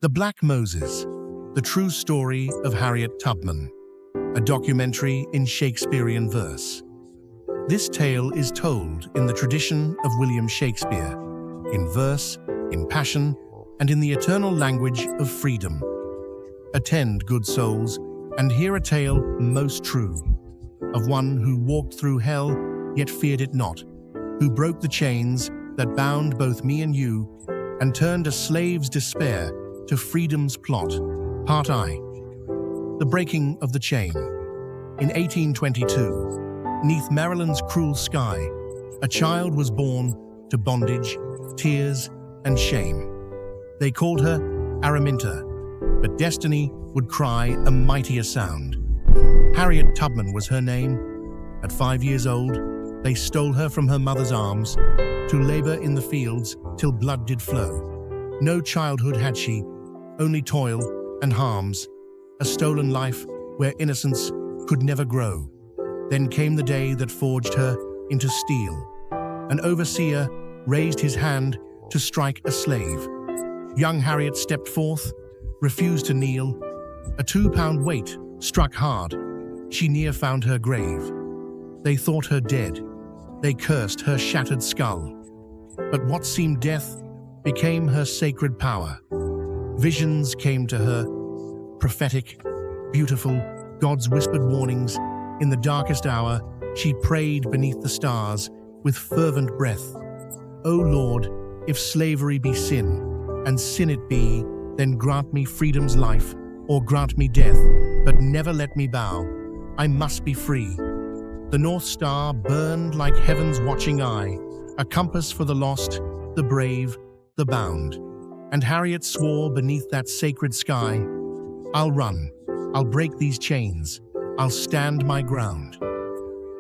The Black Moses, the true story of Harriet Tubman, a documentary in Shakespearean verse. This tale is told in the tradition of William Shakespeare, in verse, in passion, and in the eternal language of freedom. Attend, good souls, and hear a tale most true, of one who walked through hell, yet feared it not, who broke the chains that bound both me and you, and turned a slave's despair to freedom's plot. Part I. The breaking of the chain. In 1822, 'neath Maryland's cruel sky, a child was born to bondage, tears, and shame. They called her Araminta, but destiny would cry a mightier sound. Harriet Tubman was her name. At 5 years old, they stole her from her mother's arms to labor in the fields till blood did flow. No childhood had she, only toil and harms, a stolen life where innocence could never grow. Then came the day that forged her into steel. An overseer raised his hand to strike a slave. Young Harriet stepped forth, refused to kneel. A 2-pound weight struck hard. She near found her grave. They thought her dead. They cursed her shattered skull. But what seemed death became her sacred power. Visions came to her, prophetic, beautiful, God's whispered warnings. In the darkest hour, she prayed beneath the stars with fervent breath. O Lord, if slavery be sin, and sin it be, then grant me freedom's life, or grant me death, but never let me bow. I must be free. The North Star burned like heaven's watching eye, a compass for the lost, the brave, the bound. And Harriet swore beneath that sacred sky, I'll run, I'll break these chains, I'll stand my ground.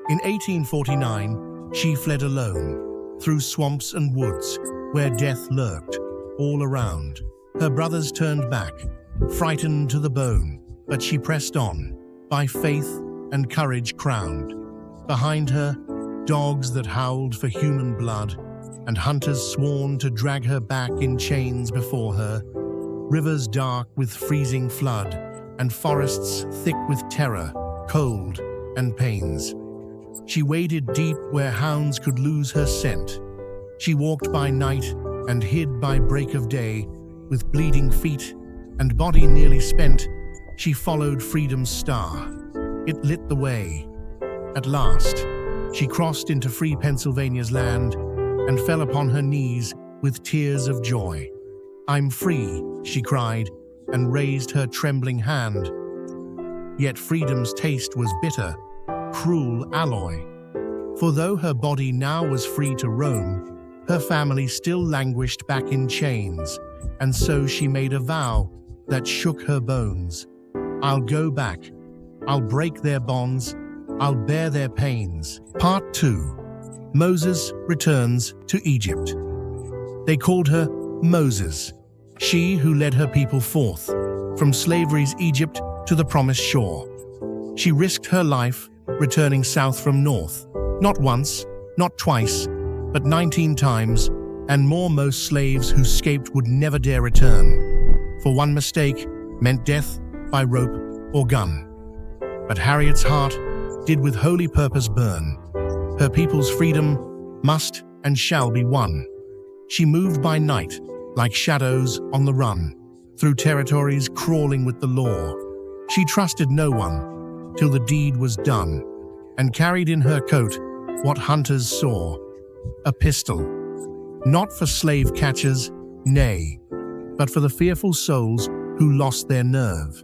In 1849, she fled alone, through swamps and woods, where death lurked all around. Her brothers turned back, frightened to the bone, but she pressed on, by faith and courage crowned. Behind her, dogs that howled for human blood, and hunters sworn to drag her back in chains before her. Rivers dark with freezing flood, and forests thick with terror, cold, and pains. She waded deep where hounds could lose her scent. She walked by night and hid by break of day. With bleeding feet and body nearly spent, she followed freedom's star. It lit the way. At last, she crossed into free Pennsylvania's land and fell upon her knees with tears of joy. I'm free, she cried, and raised her trembling hand. Yet freedom's taste was bitter, cruel alloy. For though her body now was free to roam, her family still languished back in chains, and so she made a vow that shook her bones. I'll go back, I'll break their bonds, I'll bear their pains. Part 2. Moses returns to Egypt. They called her Moses, she who led her people forth from slavery's Egypt to the promised shore. She risked her life, returning south from north, not once, not twice, but 19 times, and more. Most slaves who escaped would never dare return, for one mistake meant death by rope or gun. But Harriet's heart did with holy purpose burn. Her people's freedom must and shall be won. She moved by night, like shadows on the run, through territories crawling with the law. She trusted no one, till the deed was done, and carried in her coat what hunters saw, a pistol, not for slave catchers, nay, but for the fearful souls who lost their nerve.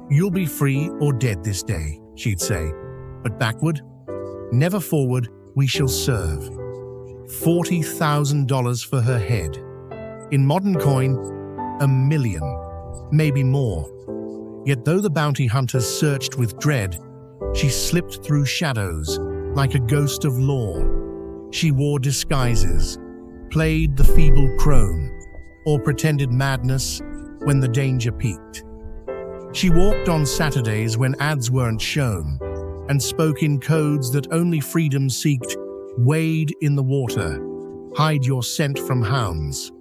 You'll be free or dead this day, she'd say, but backward, never forward, we shall serve. $40,000 for her head. In modern coin, $1 million, maybe more. Yet though the bounty hunters searched with dread, she slipped through shadows like a ghost of law. She wore disguises, played the feeble crone, or pretended madness when the danger peaked. She walked on Saturdays when ads weren't shown, and spoke in codes that only freedom seeked. Wade in the water, hide your scent from hounds.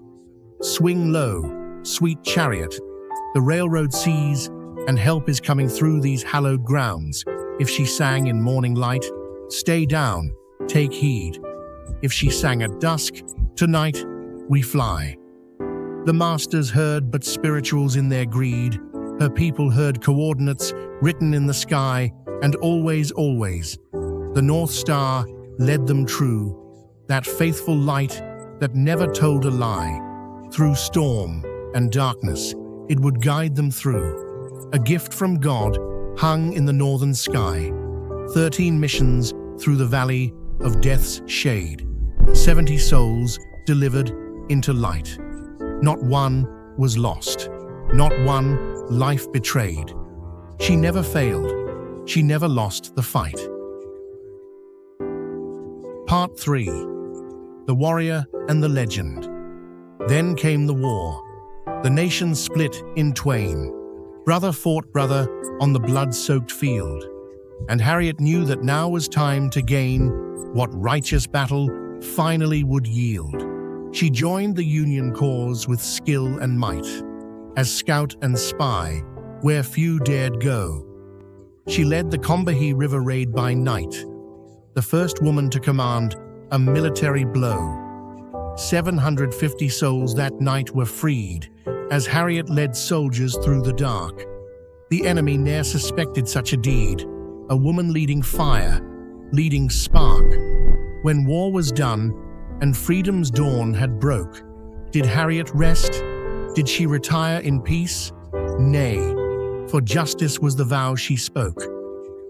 Swing low, sweet chariot, the railroad sees, and help is coming through these hallowed grounds. If she sang in morning light, stay down, take heed. If she sang at dusk, tonight we fly. The masters heard but spirituals in their greed. Her people heard coordinates written in the sky, and always, always, the North Star led them true, that faithful light that never told a lie. Through storm and darkness, it would guide them through. A gift from God hung in the northern sky. 13 missions through the valley of death's shade. 70 souls delivered into light. Not one was lost. Not one life betrayed. She never failed. She never lost the fight. Part 3. The Warrior and the Legend. Then came the war. The nation split in twain. Brother fought brother on the blood-soaked field. And Harriet knew that now was time to gain what righteous battle finally would yield. She joined the Union cause with skill and might, as scout and spy, where few dared go. She led the Combahee River raid by night, the first woman to command a military blow. 750 souls that night were freed, as Harriet led soldiers through the dark. The enemy ne'er suspected such a deed, a woman leading fire, leading spark. When war was done, and freedom's dawn had broke, did Harriet rest? Did she retire in peace? Nay, for justice was the vow she spoke.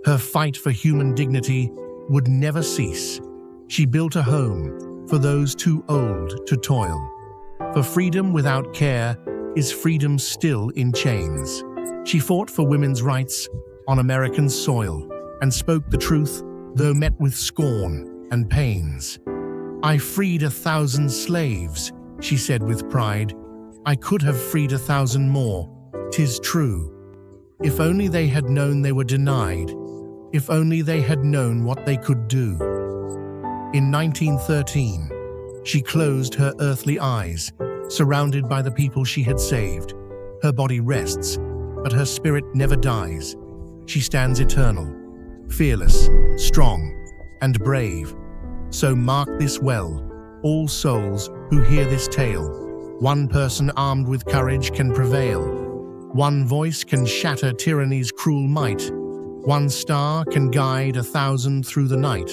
Her fight for human dignity would never cease. She built a home for those too old to toil. For freedom without care is freedom still in chains. She fought for women's rights on American soil and spoke the truth, though met with scorn and pains. I freed 1,000 slaves, she said with pride. I could have freed 1,000 more, 'tis true. If only they had known they were denied, if only they had known what they could do. In 1913, she closed her earthly eyes, surrounded by the people she had saved. Her body rests, but her spirit never dies. She stands eternal, fearless, strong, and brave. So mark this well, all souls who hear this tale. One person armed with courage can prevail. One voice can shatter tyranny's cruel might. One star can guide 1,000 through the night.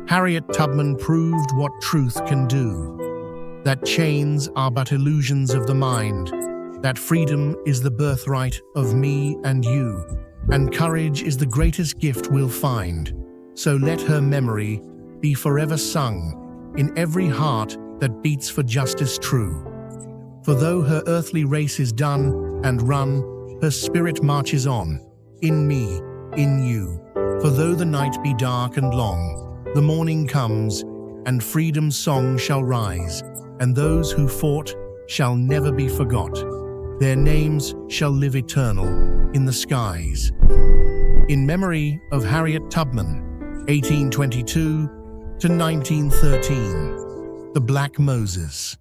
Harriet Tubman proved what truth can do, that chains are but illusions of the mind, that freedom is the birthright of me and you, and courage is the greatest gift we'll find. So let her memory be forever sung in every heart that beats for justice true. For though her earthly race is done and run, her spirit marches on, in me, in you. For though the night be dark and long, the morning comes, and freedom's song shall rise, and those who fought shall never be forgot. Their names shall live eternal in the skies. In memory of Harriet Tubman, 1822 to 1913, the Black Moses.